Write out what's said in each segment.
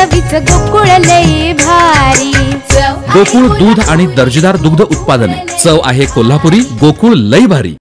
चवीच गोकुळ लई भारी। गोकुळ दूध आणि दर्जेदार दुग्ध उत्पादने, चव आहे कोल्हापुरी, गोकुळ लई भारी।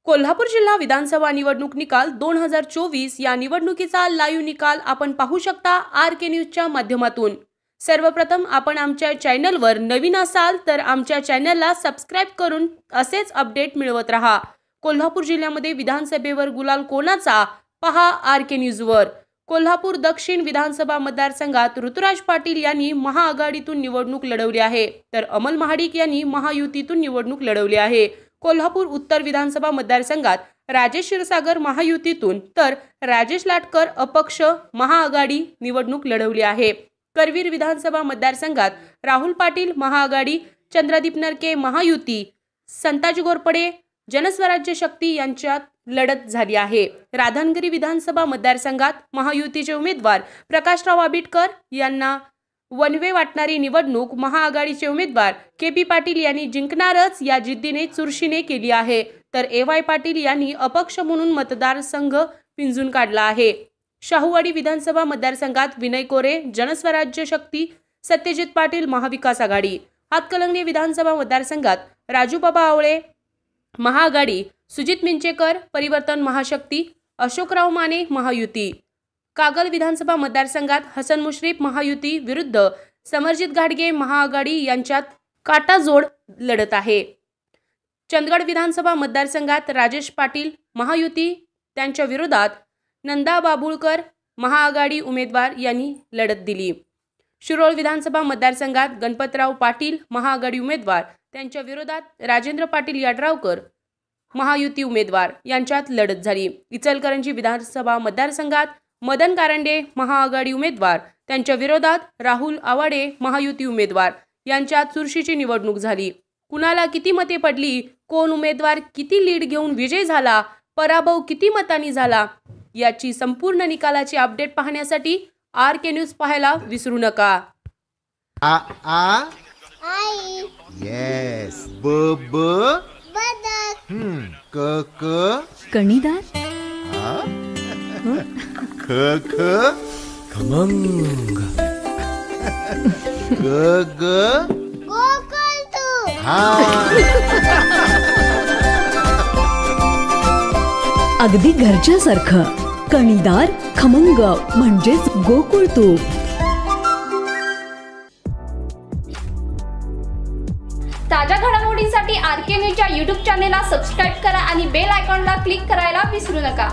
कोल्हापूर जिल्हा विधानसभा निवडणूक निकाल 2024 या निवडणुकीचा लाईव्ह निकाल आपण पाहू शकता RK न्यूजच्या माध्यमातून। सर्वप्रथम आपण आमच्या चॅनलवर नवीन असाल तर आमच्या चॅनलला सबस्क्राइब करून असेच अपडेट मिळवत रहा। कोल्हापूर जिल्ह्यामध्ये विधानसभेवर गुलाल कोणाचा पहा RK न्यूजवर। कोल्हापूर दक्षिण विधानसभा मतदारसंघात ऋतुराज पाटील यांनी महाआघाडीतून निवडणूक लढवली आहे, तर अमल महाडिक यांनी महायुतीतून निवडणूक लढवली आहे। कोल्हापूर उत्तर विधानसभा मतदारसंघात राजेश क्षीरसागर महायुतीतून तर राजेश लाटकर अपक्ष महाआघाडी निवडणूक लढवली आहे। करवीर विधानसभा मतदारसंघात राहुल पाटील महाआघाडी, चंद्रदीप नरके महायुती, संताजी घोरपडे जनस्वराज्य शक्ती यांच्यात लढत झाली आहे। राधानगरी विधानसभा मतदारसंघात महायुतीचे उमेदवार प्रकाशराव आबिटकर यांना वनवे वाटणारी निवडणूक महाआघाडीचे उमेदवार KP पाटील यांनी जिंकणारच या जिद्दीने चुरशीने केली आहे, तर AY पाटील यांनी अपक्ष म्हणून मतदारसंघ पिंजून काढला आहे। शाहूवाडी विधानसभा मतदारसंघात विनय कोरे जनस्वराज्य शक्ती, सत्यजित पाटील महाविकास आघाडी। हातकलंगली विधानसभा मतदारसंघात राजूबाबा आवळे महाआघाडी, सुजित मिंचेकर परिवर्तन महाशक्ती, अशोकराव माने महायुती। कागल विधानसभा मतदारसंघात हसन मुश्रीफ महायुती विरुद्ध समरजित घाटगे महाआघाडी यांच्यात काटाजोड लढत आहे। चंदगड विधानसभा मतदारसंघात राजेश पाटील महायुती त्यांच्या विरोधात नंदा बाबुळकर महाआघाडी उमेदवार यांनी लढत दिली। शिरोळ विधानसभा मतदारसंघात गणपतराव पाटील महाआघाडी उमेदवार त्यांच्या विरोधात राजेंद्र पाटील याड्रावकर महायुती उमेदवार यांच्यात लढत झाली। इचलकरंजी विधानसभा मतदारसंघात मदन कारंडे महाआघाडी उमेदवार त्यांच्या विरोधात राहुल आवाडे महायुती उमेदवार यांच्यात चुरशीची निवडणूक झाली। कुणाला किती मते पडली, कोण उमेदवार किती लीड घेऊन विजय झाला, पराभव किती मतांनी झाला याची संपूर्ण निकालाची अपडेट पाहण्यासाठी RK न्यूज पाहायला विसरू नका। आई येस ब ब बदक क क कणीदार, ख ख खमंग ग ग गोकुळ तू अगदी घरच्यासारखं कणीदार खमंग म्हणजेच गोकुळ तूप। ताज्या घडामोडींसाठी RK न्यूजच्या YouTube चॅनेलला सबस्क्राईब करा आणि बेल आयकॉनला क्लिक करायला विसरू नका।